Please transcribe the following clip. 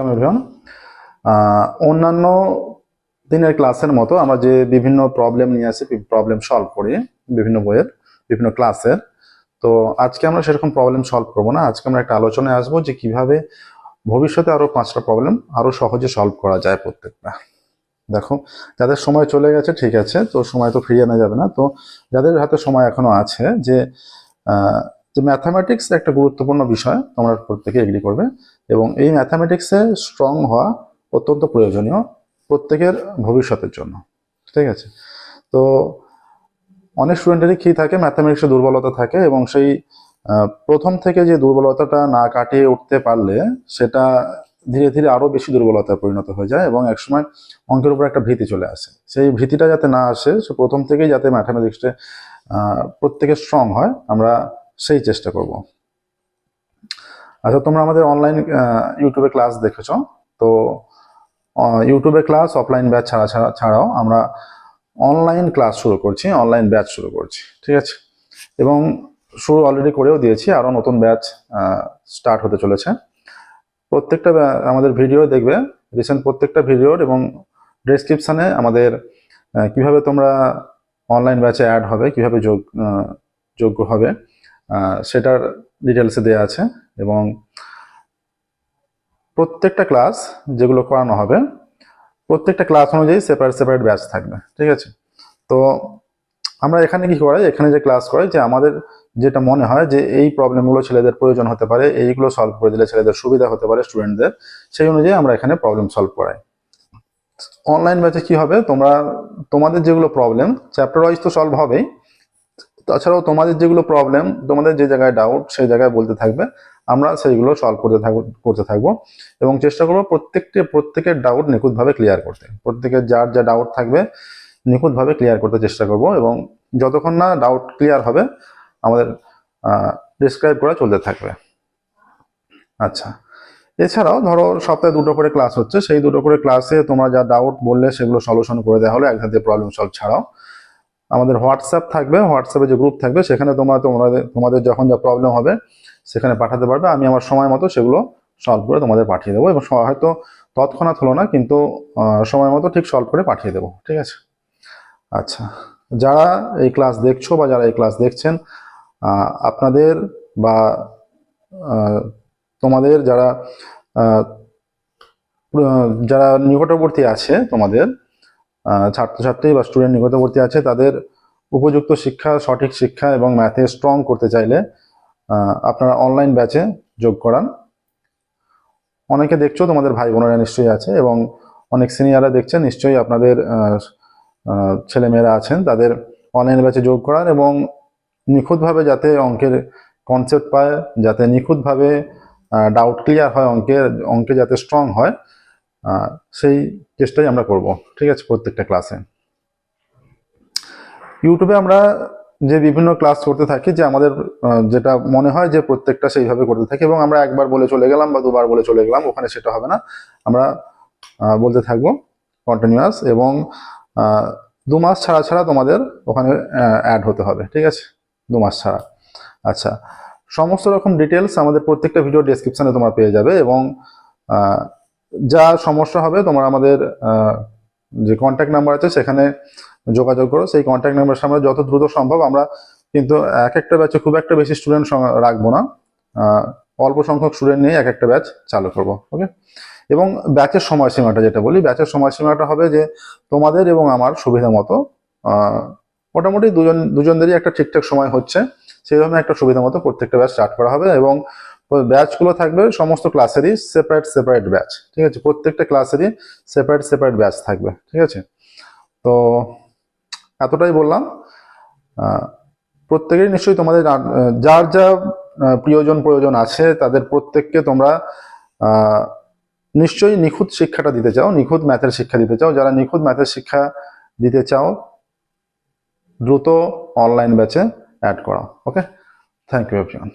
Everyone, অন্যান্য দিনের ক্লাসের মতো আমরা যে বিভিন্ন প্রবলেম নিয়ে আসি, প্রবলেম সলভ করি বিভিন্ন বইয়ের বিভিন্ন ক্লাসের। তো আজকে আমরা সেরকম প্রবলেম সলভ করবো না। আজকে আমরা একটা আলোচনায় আসবো যে কিভাবে ভবিষ্যতে আরো 5টা প্রবলেম আরো সহজে সলভ করা যায় প্রত্যেকটা। দেখো, যাদের সময় চলে গেছে ঠিক আছে, তো সময় তো ফিরিয়ে আনা যাবে না। তো যাদের হাতে সময় এখনো আছে, যে ম্যাথামেটিক্স একটা গুরুত্বপূর্ণ বিষয়, তোমরা প্রত্যেকে এগ্রি করবে, এবং এই ম্যাথামেটিক্সে স্ট্রং হওয়া অত্যন্ত প্রয়োজনীয় প্রত্যেকের ভবিষ্যতের জন্য। ঠিক আছে, তো অনেক স্টুডেন্টেরই কি থাকে, ম্যাথামেটিক্সে দুর্বলতা থাকে, এবং সেই প্রথম থেকে যে দুর্বলতাটা না কাটিয়ে উঠতে পারলে সেটা ধীরে ধীরে আরো বেশি দুর্বলতায় পরিণত হয়ে যায়, এবং একসময় অঙ্কের উপর একটা ভীতি চলে আসে। সেই ভীতিটা যাতে না আসে, সে প্রথম থেকেই যাতে ম্যাথামেটিক্সে প্রত্যেকে স্ট্রং হয়, আমরা সেই চেষ্টা করব। আচ্ছা, তোমরা আমাদের অনলাইন ইউটিউবে ক্লাস দেখেছো। তো ইউটিউবে ক্লাস, অফলাইন ব্যাচ ছাড়াও আমরা অনলাইন ক্লাস শুরু করছি, অনলাইন ব্যাচ শুরু করছি। ঠিক আছে, এবং শুরু অলরেডি করেও দিয়েছি, আরো নতুন ব্যাচ স্টার্ট হতে চলেছে। প্রত্যেকটা আমাদের ভিডিও দেখবে, রিসেন্ট প্রত্যেকটা ভিডিওর এবং ডেসক্রিপশনে আমাদের কিভাবে তোমরা অনলাইন ব্যাচে অ্যাড হবে, কিভাবে যোগ্য হবে, সেটার ডিটেলসে দেওয়া আছে। এবং প্রত্যেকটা ক্লাস যেগুলো করানো হবে, প্রত্যেকটা ক্লাস অনুযায়ী সেপারেট সেপারেট ব্যাচ থাকবে। ঠিক আছে, তো আমরা এখানে কি করাই, এখানে যে ক্লাস করাই, যে আমাদের যেটা মনে হয় যে এই প্রবলেমগুলো ছেলেদের প্রয়োজন হতে পারে, এইগুলো সলভ করে দিলে ছেলেদের সুবিধা হতে পারে স্টুডেন্টদের, সেই অনুযায়ী আমরা এখানে প্রবলেম সলভ করাই। অনলাইন ব্যাচে কি হবে, তোমাদের যেগুলো প্রবলেম চ্যাপ্টার ওয়াইজ তো সলভ হবেই, তাছাড়াও তোমাদের যেগুলো প্রবলেম, তোমাদের যে জায়গায় ডাউট সেই জায়গায় বলতে থাকবে, আমরা সেইগুলো সলভ করতে থাকবো, এবং চেষ্টা করবো প্রত্যেকের ডাউট নিখুঁতভাবে ক্লিয়ার করতে। প্রত্যেকের যার যা ডাউট থাকবে নিখুঁতভাবে ক্লিয়ার করতে চেষ্টা করব, এবং যতক্ষণ না ডাউট ক্লিয়ার হবে আমাদের ডিসক্রাইব করা চলতে থাকবে। আচ্ছা, এছাড়াও ধরো সপ্তাহে 2টো করে ক্লাস হচ্ছে, সেই 2টো করে ক্লাসে তোমরা যা ডাউট বললে সেগুলো সলিউশন করে দেওয়া হলো একসাথে প্রবলেম সলভ ছাড়াও। আমাদের হোয়াটসঅ্যাপ থাকবে, হোয়াটসঅ্যাপে যে গ্রুপ থাকবে সেখানে তোমাদের যখন যা প্রবলেম হবে সেখানে পাঠাতে পারবে। আমি আমার সময় মতো সেগুলো সলভ করে তোমাদের পাঠিয়ে দেবো, এবং হয়তো তৎক্ষণাৎ হলো না, কিন্তু সময় মতো ঠিক সলভ করে পাঠিয়ে দেবো। ঠিক আছে, আচ্ছা, যারা এই ক্লাস দেখছো বা যারা এই ক্লাস দেখছেন, আপনাদের বা তোমাদের যারা যারা নিকটবর্তী আছে, তোমাদের ছাত্রছাত্রী বা স্টুডেন্ট নিকটবর্তী আছে, তাদের উপযুক্ত শিক্ষা, সঠিক শিক্ষা এবং ম্যাথে স্ট্রং করতে চাইলে আপনারা অনলাইন ব্যাচে যোগ করান। অনেকে দেখছো, তোমাদের ভাই বোনেরা নিশ্চয়ই আছে, এবং অনেক সিনিয়ররা দেখছেন, নিশ্চয়ই আপনাদের ছেলেমেয়েরা আছেন, তাদের অনলাইন ব্যাচে যোগ করার, এবং নিখুঁতভাবে যাতে অঙ্কের কনসেপ্ট পায়, যাতে নিখুঁতভাবে ডাউট ক্লিয়ার হয়, অঙ্কে যাতে স্ট্রং হয়, সেই চেষ্টাই আমরা করব। ঠিক আছে, প্রত্যেকটা ক্লাসে ইউটিউবে আমরা যে বিভিন্ন ক্লাস করতে থাকি, যে আমাদের যেটা মনে হয় যে প্রত্যেকটা সেইভাবে করতে থাকি, এবং আমরা একবার বলে চলে গেলাম বা দুবার বলে চলে গেলাম, ওখানে সেটা হবে না। আমরা বলতে থাকবো কন্টিনিউয়াস, এবং 2 মাস ছাড়া ছাড়া তোমাদের ওখানে অ্যাড হতে হবে। ঠিক আছে, 2 মাস ছাড়া। আচ্ছা, সমস্ত রকম ডিটেলস আমাদের প্রত্যেকটা ভিডিও ডেসক্রিপশনে তোমরা পেয়ে যাবে, এবং যা সমস্যা হবে তোমরা আমাদের যে কন্ট্যাক্ট নাম্বার আছে সেখানে যোগাযোগ করো। সেই কন্ট্যাক্ট নাম্বার সামনে যত দ্রুত সম্ভব, আমরা কিন্তু এক একটা ব্যাচে খুব একটা বেশি স্টুডেন্ট রাখবো না, অল্প সংখ্যক স্টুডেন্ট নিয়ে এক একটা ব্যাচ চালু করবো। ওকে, এবং ব্যাচের সময়সীমাটা যেটা বলি, ব্যাচের সময়সীমাটা হবে যে তোমাদের এবং আমার সুবিধা মতো, মোটামুটি দুজনদেরই একটা ঠিকঠাক সময় হচ্ছে সেইভাবে একটা সুবিধা মতো প্রত্যেকটা ব্যাচ স্টার্ট করা হবে, এবং ব্যাচগুলো থাকবে সমস্ত ক্লাসেরই সেপারেট সেপারেট ব্যাচ। ঠিক আছে, প্রত্যেকটা ক্লাসেরই সেপারেট সেপারেট ব্যাচ থাকবে। ঠিক আছে, তো এতটাই বললাম। প্রত্যেকেরই নিশ্চয়ই তোমাদের যার যা প্রয়োজন আছে, তাদের প্রত্যেককে তোমরা নিশ্চয়ই নিখুঁত শিক্ষাটা দিতে চাও, নিখুঁত ম্যাথের শিক্ষা দিতে চাও। যারা নিখুঁত ম্যাথের শিক্ষা দিতে চাও, দ্রুত অনলাইন ব্যাচে অ্যাড করা। ওকে, থ্যাংক ইউ এভরিওয়ান।